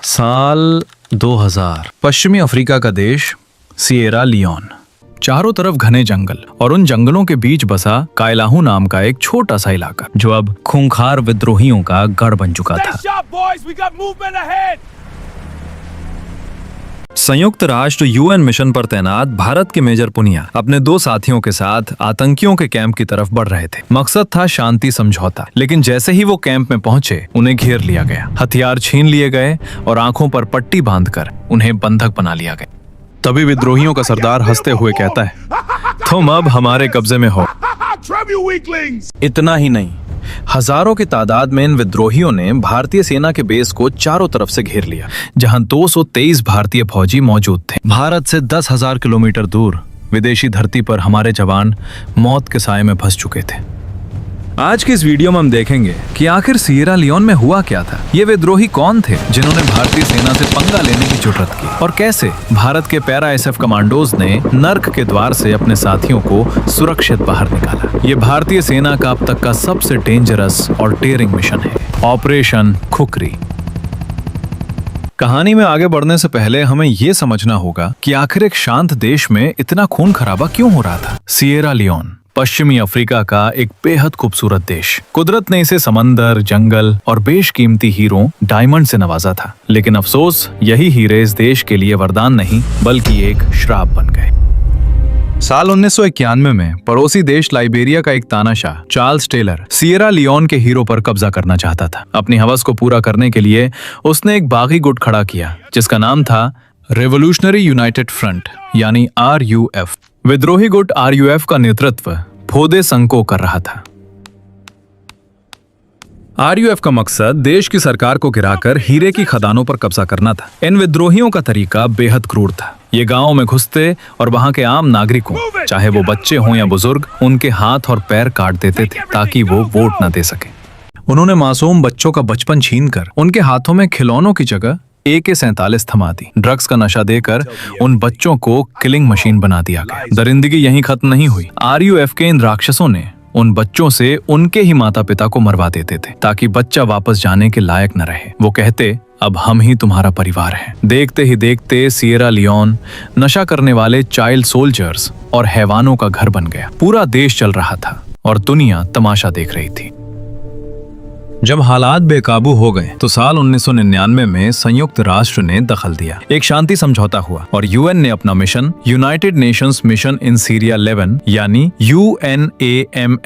साल 2000 पश्चिमी अफ्रीका का देश सिएरा लियोन। चारों तरफ घने जंगल और उन जंगलों के बीच बसा कायलाहू नाम का एक छोटा सा इलाका जो अब खूंखार विद्रोहियों का गढ़ बन चुका था। संयुक्त राष्ट्र यूएन मिशन पर तैनात भारत के मेजर पुनिया अपने 2 साथियों के साथ आतंकियों के कैंप की तरफ बढ़ रहे थे। मकसद था शांति समझौता, लेकिन जैसे ही वो कैंप में पहुंचे उन्हें घेर लिया गया, हथियार छीन लिए गए और आंखों पर पट्टी बांधकर उन्हें बंधक बना लिया गया। तभी विद्रोहियों का सरदार हंसते हुए कहता है, तुम अब हमारे कब्जे में हो। इतना ही नहीं, हजारों की तादाद में इन विद्रोहियों ने भारतीय सेना के बेस को चारों तरफ से घेर लिया, जहां 223 भारतीय फौजी मौजूद थे। भारत से 10,000 किलोमीटर दूर विदेशी धरती पर हमारे जवान मौत के साए में फंस चुके थे। आज की इस वीडियो में हम देखेंगे कि आखिर सिएरा लियोन में हुआ क्या था, ये विद्रोही कौन थे जिन्होंने भारतीय सेना से पंगा लेने की जुर्रत की, और कैसे भारत के पैरा एसएफ कमांडोज ने नर्क के द्वार से अपने साथियों को सुरक्षित बाहर निकाला। ये भारतीय सेना का अब तक का सबसे डेंजरस और डेयरिंग मिशन है, ऑपरेशन खुखरी। कहानी में आगे बढ़ने से पहले हमें ये समझना होगा कि आखिर एक शांत देश में इतना खून खराबा क्यों हो रहा था। सिएरा लियोन पश्चिमी अफ्रीका का एक बेहद खूबसूरत देश। कुदरत ने इसे समंदर, जंगल और बेशकीमती हीरों डायमंड से नवाजा था, लेकिन अफसोस यही हीरे इस देश के लिए वरदान नहीं बल्कि एक श्राप बन गए। साल 1991 में पड़ोसी देश लाइबेरिया का एक तानाशाह चार्ल्स टेलर सिएरा लियोन के हीरो पर कब्जा करना चाहता था। अपनी हवस को पूरा करने के लिए उसने एक बागी गुट खड़ा किया जिसका नाम था रेवोल्यूशनरी यूनाइटेड फ्रंट यानी RUF। विद्रोही गुट RUF का नेतृत्व फोदे संको कर रहा था। RUF का मकसद देश की सरकार को गिराकर हीरे की खदानों पर कब्जा करना था। इन विद्रोहियों का तरीका बेहद क्रूर था। ये गांवों में घुसते और वहां के आम नागरिकों, चाहे वो बच्चे हों या बुजुर्ग, उनके हाथ और पैर काट देते थे ताकि वो वोट न दे सके। उन्होंने मासूम बच्चों का बचपन छीनकर उनके हाथों में खिलौनों की जगह AK-47 थमा दी। ड्रग्स का नशा देकर उन बच्चों को किलिंग मशीन बना दिया गया। दरिंदगी यहीं खत्म नहीं हुई। RUF के इन राक्षसों ने उन बच्चों से उनके ही माता पिता को मरवा देते थे ताकि बच्चा वापस जाने के लायक न रहे। वो कहते, अब हम ही तुम्हारा परिवार हैं। देखते ही देखते सिएरा लियोन नशा करने वाले चाइल्ड सोल्जर्स और हैवानों का घर बन गया। पूरा देश चल रहा था और दुनिया तमाशा देख रही थी। जब हालात बेकाबू हो गए तो साल 1999 में संयुक्त राष्ट्र ने दखल दिया। एक शांति समझौता हुआ और UN ने अपना mission United Nations mission in Syria 11 यानी UNAMSIL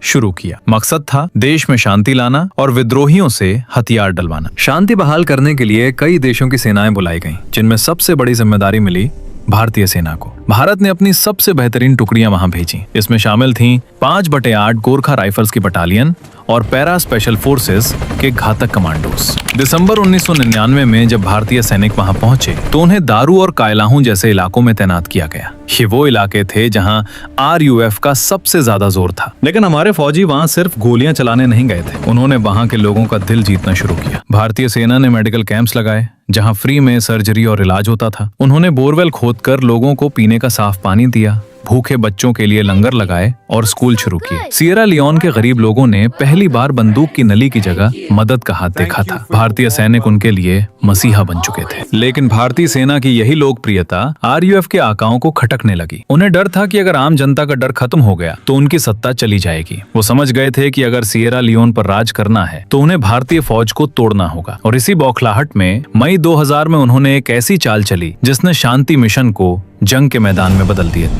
शुरू किया। मकसद था देश में शांति लाना और विद्रोहियों से हथियार डलवाना। शांति बहाल करने के लिए कई देशों की सेनाएं बुलाई गईं, जिनमें सबसे बड़ी जिम्मेदारी मिली भारतीय सेना को। भारत ने अपनी सबसे बेहतरीन टुकड़ियां वहां भेजी। इसमें शामिल थीं 5/8 गोरखा राइफल्स की बटालियन और पैरा स्पेशल फोर्सेस के घातक कमांडोज। दिसंबर 1999 में जब भारतीय सैनिक वहां पहुंचे तो उन्हें दारू और कायलाहू जैसे इलाकों में तैनात किया गया। ये वो इलाके थे जहां RUF का सबसे ज्यादा जोर था। लेकिन हमारे फौजी वहां सिर्फ गोलियां चलाने नहीं गए थे, उन्होंने वहां के लोगों का दिल जीतना शुरू किया। भारतीय सेना ने मेडिकल कैंप्स लगाए जहां फ्री में सर्जरी और इलाज होता था। उन्होंने बोरवेल खोदकर लोगों को पीने का साफ पानी दिया, भूखे बच्चों के लिए लंगर लगाए और स्कूल शुरू किए। सिएरा लियोन के गरीब लोगों ने पहली बार बंदूक की नली की जगह मदद का हाथ देखा था। भारतीय सैनिक उनके लिए मसीहा बन चुके थे। लेकिन भारतीय सेना की यही लोकप्रियता RUF के आकाओं को खटकने लगी। उन्हें डर था कि अगर आम जनता का डर खत्म हो गया तो उनकी सत्ता चली जाएगी। वो समझ गए थे कि अगर सिएरा लियोन पर राज करना है तो उन्हें भारतीय फौज को तोड़ना होगा। और इसी बौखलाहट में मई 2000 में उन्होंने एक ऐसी चाल चली जिसने शांति मिशन को जंग के मैदान में बदल दिया।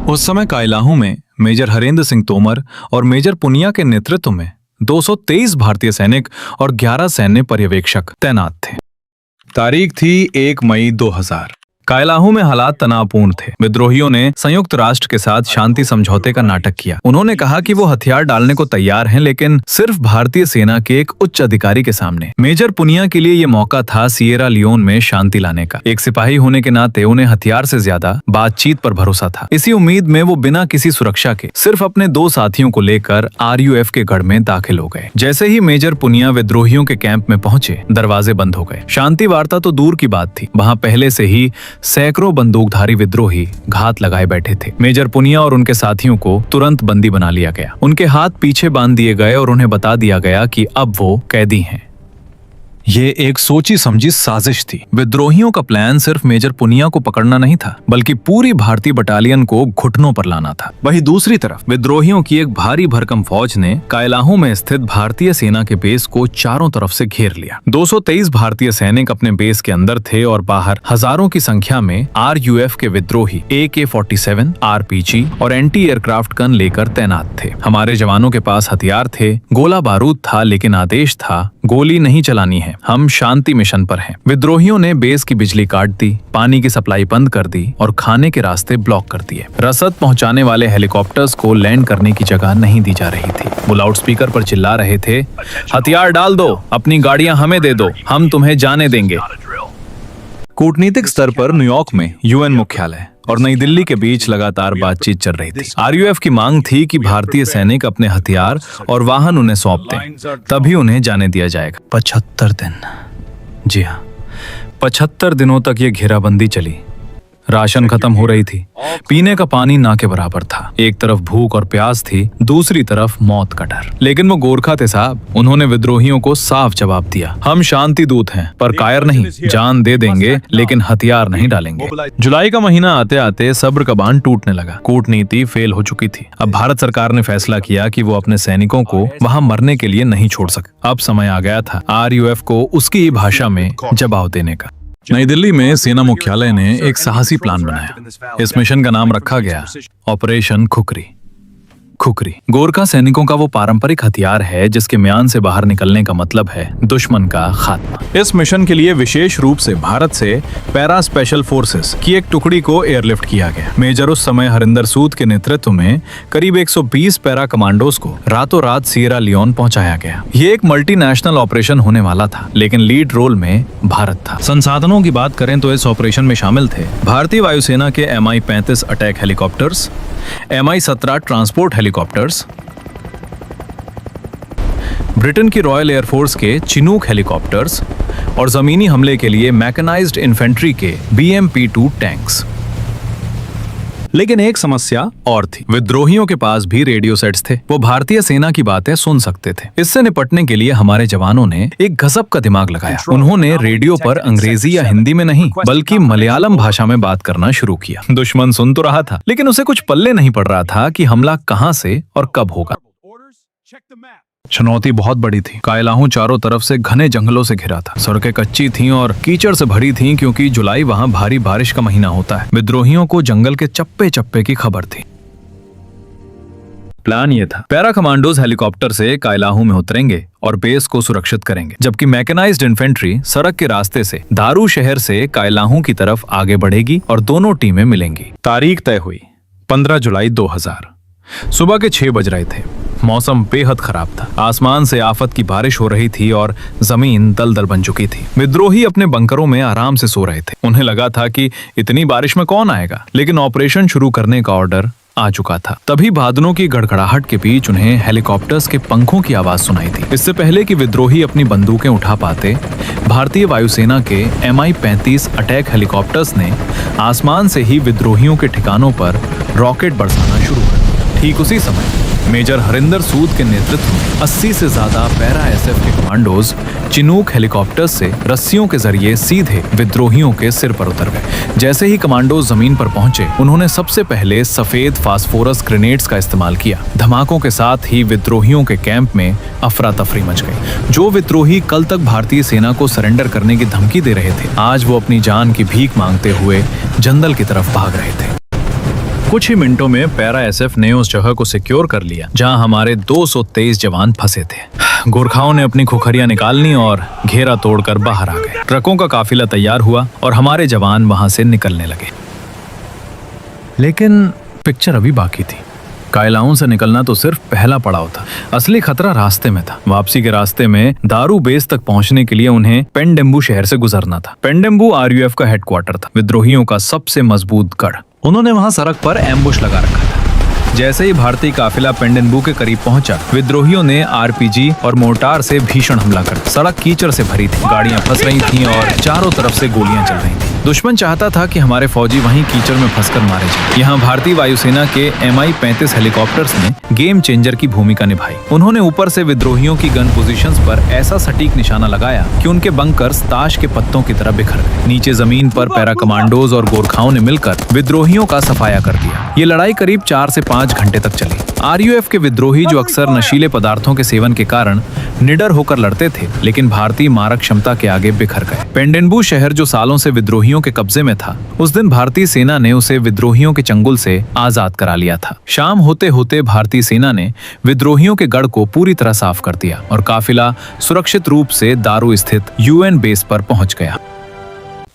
उस समय कायलाहू में मेजर हरेंद्र सिंह तोमर और मेजर पुनिया के नेतृत्व में 223 भारतीय सैनिक और 11 सैन्य पर्यवेक्षक तैनात थे। तारीख थी 1 मई 2000। कायलाहू में हालात तनावपूर्ण थे। विद्रोहियों ने संयुक्त राष्ट्र के साथ शांति समझौते का नाटक किया। उन्होंने कहा कि वो हथियार डालने को तैयार हैं, लेकिन सिर्फ भारतीय सेना के एक उच्च अधिकारी के सामने। मेजर पुनिया के लिए ये मौका था सिएरा लियोन में शांति लाने का। एक सिपाही होने के नाते उन्हें हथियार से ज्यादा बातचीत पर भरोसा था। इसी उम्मीद में वो बिना किसी सुरक्षा के सिर्फ अपने 2 साथियों को लेकर RUF के गढ़ में दाखिल हो गए। जैसे ही मेजर पुनिया विद्रोहियों के कैंप में पहुंचे, दरवाजे बंद हो गए। शांति वार्ता तो दूर की बात थी, वहां पहले से ही सैकड़ों बंदूकधारी विद्रोही घात लगाए बैठे थे। मेजर पुनिया और उनके साथियों को तुरंत बंदी बना लिया गया। उनके हाथ पीछे बांध दिए गए और उन्हें बता दिया गया कि अब वो कैदी हैं। ये एक सोची समझी साजिश थी। विद्रोहियों का प्लान सिर्फ मेजर पुनिया को पकड़ना नहीं था, बल्कि पूरी भारतीय बटालियन को घुटनों पर लाना था। वहीं दूसरी तरफ विद्रोहियों की एक भारी भरकम फौज ने कायलाहू में स्थित भारतीय सेना के बेस को चारों तरफ से घेर लिया। 223 भारतीय सैनिक अपने बेस के अंदर थे और बाहर हजारों की संख्या में RUF के विद्रोही AK-47, RPG और एंटी एयरक्राफ्ट गन लेकर तैनात थे। हमारे जवानों के पास हथियार थे, गोला बारूद था, लेकिन आदेश था गोली नहीं चलानी है, हम शांति मिशन पर हैं। विद्रोहियों ने बेस की बिजली काट दी, पानी की सप्लाई बंद कर दी और खाने के रास्ते ब्लॉक कर दिए। रसद पहुंचाने वाले हेलीकॉप्टर्स को लैंड करने की जगह नहीं दी जा रही थी। वो लाउडस्पीकर पर चिल्ला रहे थे, हथियार डाल दो, अपनी गाड़ियां हमें दे दो, हम तुम्हें जाने देंगे। कूटनीतिक स्तर पर न्यूयॉर्क में UN मुख्यालय और नई दिल्ली के बीच लगातार बातचीत चल रही थी। RUF की मांग थी कि भारतीय सैनिक अपने हथियार और वाहन उन्हें सौंप दें, तभी उन्हें जाने दिया जाएगा। 75 दिन, जी हाँ, 75 दिनों तक ये घेराबंदी चली। राशन खत्म हो रही थी, पीने का पानी ना के बराबर था। एक तरफ भूख और प्यास थी, दूसरी तरफ मौत का डर। लेकिन वो गोरखा थे साहब, उन्होंने विद्रोहियों को साफ जवाब दिया, हम शांति दूत हैं पर कायर नहीं, जान दे देंगे लेकिन हथियार नहीं डालेंगे। जुलाई का महीना आते आते सब्र का बांध टूटने लगा। कूटनीति फेल हो चुकी थी। अब भारत सरकार ने फैसला किया कि वो अपने सैनिकों को वहां मरने के लिए नहीं छोड़ सके। अब समय आ गया था RUF को उसकी ही भाषा में जवाब देने का। नई दिल्ली में सेना मुख्यालय ने एक साहसी प्लान बनाया। इस मिशन का नाम रखा गया ऑपरेशन खुखरी। खुखरी गोरखा सैनिकों का वो पारंपरिक हथियार है जिसके म्यान से बाहर निकलने का मतलब है दुश्मन का खात्मा। इस मिशन के लिए विशेष रूप से भारत से पैरा स्पेशल फोर्सेस की एक टुकड़ी को एयरलिफ्ट किया गया। मेजर उस समय हरिंदर सूद के नेतृत्व में करीब 120 पैरा कमांडोज को रातों रात सिएरा लियोन पहुंचाया गया। ये एक मल्टीनेशनल ऑपरेशन होने वाला था, लेकिन लीड रोल में भारत था। संसाधनों की बात करें तो इस ऑपरेशन में शामिल थे भारतीय वायुसेना के Mi-35 attack helicopters, Mi-17 transport helicopters, Britain की रॉयल एयरफोर्स के चिनूक हेलीकॉप्टर्स और जमीनी हमले के लिए मैकेनाइज्ड इन्फेंट्री के BMP-2 टैंक्स। लेकिन एक समस्या और थी, विद्रोहियों के पास भी रेडियो सेट्स थे। वो भारतीय सेना की बातें सुन सकते थे। इससे निपटने के लिए हमारे जवानों ने एक गजब का दिमाग लगाया। उन्होंने रेडियो पर अंग्रेजी या हिंदी में नहीं बल्कि मलयालम भाषा में बात करना शुरू किया। दुश्मन सुन तो रहा था, लेकिन उसे कुछ पल्ले नहीं पड़ रहा था कि हमला कहां से और कब होगा। चुनौती बहुत बड़ी थी। कायलाहू चारों तरफ से घने जंगलों से घिरा था। सड़कें कच्ची थीं और कीचड़ से भरी थीं क्योंकि जुलाई वहां भारी बारिश का महीना होता है। विद्रोहियों को जंगल के चप्पे चप्पे की खबर थी। प्लान ये था, पैरा कमांडोज हेलीकॉप्टर से कायलाहू में उतरेंगे और बेस को सुरक्षित करेंगे, जबकि मैकेनाइज्ड इन्फेंट्री सड़क के रास्ते से दारू शहर से कायलाहू की तरफ आगे बढ़ेगी और दोनों टीमें मिलेंगी। तारीख तय हुई 15 जुलाई 2000। सुबह के 6 बज रहे थे। मौसम बेहद खराब था। आसमान से आफत की बारिश हो रही थी और जमीन दलदल बन चुकी थी। विद्रोही अपने बंकरों में आराम से सो रहे थे। उन्हें लगा था कि इतनी बारिश में कौन आएगा, लेकिन ऑपरेशन शुरू करने का ऑर्डर आ चुका था। तभी बादलों की गड़गड़ाहट के बीच उन्हें हेलीकॉप्टर्स के पंखों की आवाज सुनाई थी। इससे पहले कि विद्रोही अपनी बंदूकें उठा पाते, भारतीय वायुसेना के Mi-35 अटैक हेलीकॉप्टर्स ने आसमान से ही विद्रोहियों के ठिकानों पर रॉकेट बरसाना शुरू कर दिया। ठीक उसी समय मेजर हरिंदर सूद के नेतृत्व में 80 से ज्यादा पैरा SF के कमांडोज चिनूक हेलीकॉप्टर्स से रस्सियों के जरिए सीधे विद्रोहियों के सिर पर उतर गए। जैसे ही कमांडोज जमीन पर पहुंचे, उन्होंने सबसे पहले सफेद फास्फोरस ग्रेनेड्स का इस्तेमाल किया। धमाकों के साथ ही विद्रोहियों के कैंप में अफरा तफरी मच गई। जो विद्रोही कल तक भारतीय सेना को सरेंडर करने की धमकी दे रहे थे, आज वो अपनी जान की भीख मांगते हुए जंगल की तरफ भाग रहे थे। कुछ ही मिनटों में पैरा SF ने उस जगह को सिक्योर कर लिया जहां हमारे 223 जवान फंसे थे। गोरखाओं ने अपनी खुखरियां निकालनी और घेरा तोड़कर बाहर आ गए। ट्रकों का काफिला तैयार हुआ और हमारे जवान वहां से निकलने लगे। लेकिन पिक्चर अभी बाकी थी। कायलाहू से निकलना तो सिर्फ पहला पड़ाव था। असली खतरा रास्ते में था। वापसी के रास्ते में दारू बेस तक पहुंचने के लिए उन्हें पेंडेम्बू शहर से गुजरना था। पेंडेम्बू RUF का हेडक्वार्टर था, विद्रोहियों का सबसे मजबूत गढ़। उन्होंने वहां सड़क पर एम्बुश लगा रखा था। जैसे ही भारतीय काफिला पेंडेम्बू के करीब पहुंचा, विद्रोहियों ने RPG और मोर्टार से भीषण हमला कर। सड़क कीचड़ से भरी थी, गाड़ियां फंस रही थीं और चारों तरफ से गोलियां चल रही थीं। दुश्मन चाहता था कि हमारे फौजी वहीं कीचड़ में फंसकर मारे जाएं। यहाँ भारतीय वायुसेना के Mi-35 हेलीकॉप्टर्स ने गेम चेंजर की भूमिका निभाई। उन्होंने ऊपर से विद्रोहियों की गन पोजीशंस पर ऐसा सटीक निशाना लगाया कि उनके बंकर्स ताश के पत्तों की तरह बिखर गए। नीचे जमीन पर पैरा कमांडोज और गोरखाओं ने मिलकर विद्रोहियों का सफाया कर दिया। ये लड़ाई करीब 4 से 5 घंटे तक चली। RUF के विद्रोही, जो अक्सर नशीले पदार्थों के सेवन के कारण निडर होकर लड़ते थे, लेकिन भारतीय मारक क्षमता के आगे बिखर गए। पेंडेनबू शहर, जो सालों से विद्रोहियों के कब्जे में था, उस दिन भारतीय सेना ने उसे विद्रोहियों के चंगुल से आजाद करा लिया था। शाम होते होते भारतीय सेना ने विद्रोहियों के गढ़ को पूरी तरह साफ कर दिया और काफिला सुरक्षित रूप से दारू स्थित UN बेस पर पहुंच गया।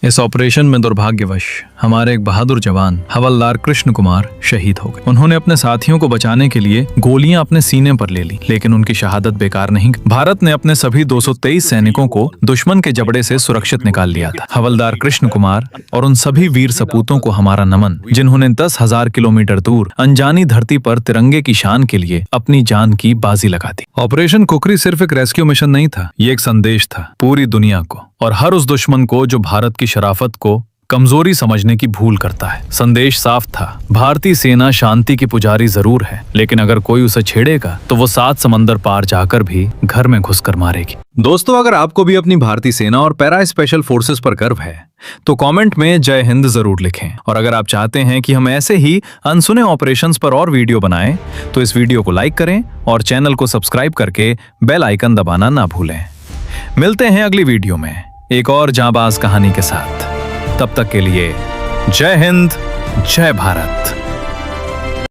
इस ऑपरेशन में दुर्भाग्यवश हमारे एक बहादुर जवान हवलदार कृष्ण कुमार शहीद हो गए। उन्होंने अपने साथियों को बचाने के लिए गोलियां अपने सीने पर ले ली, लेकिन उनकी शहादत बेकार नहीं गई। भारत ने अपने सभी 223 सैनिकों को दुश्मन के जबड़े से सुरक्षित निकाल लिया था। हवलदार कृष्ण कुमार और उन सभी वीर सपूतों को हमारा नमन, जिन्होंने 10,000 किलोमीटर दूर अनजानी धरती पर तिरंगे की शान के लिए अपनी जान की बाजी लगा दी। ऑपरेशन कुकरी सिर्फ एक रेस्क्यू मिशन नहीं था, ये एक संदेश था पूरी दुनिया को और हर उस दुश्मन को जो भारत की शराफत को कमजोरी समझने की भूल करता है। संदेश साफ था, भारतीय सेना शांति की पुजारी जरूर है, लेकिन अगर कोई उसे छेड़ेगा तो वो 7 समंदर पार जाकर भी घर में घुसकर मारेगी। दोस्तों, अगर आपको भी अपनी भारतीय सेना और पैरा स्पेशल फोर्सेस पर गर्व है तो कमेंट में जय हिंद जरूर लिखें। और अगर आप चाहते हैं कि हम ऐसे ही अनसुने ऑपरेशंस पर और वीडियो बनाएं तो इस वीडियो को लाइक करें और चैनल को सब्सक्राइब करके बेल आइकन दबाना ना भूलें। मिलते हैं अगली वीडियो में एक और जांबाज कहानी के साथ। तब तक के लिए जय हिंद, जय भारत।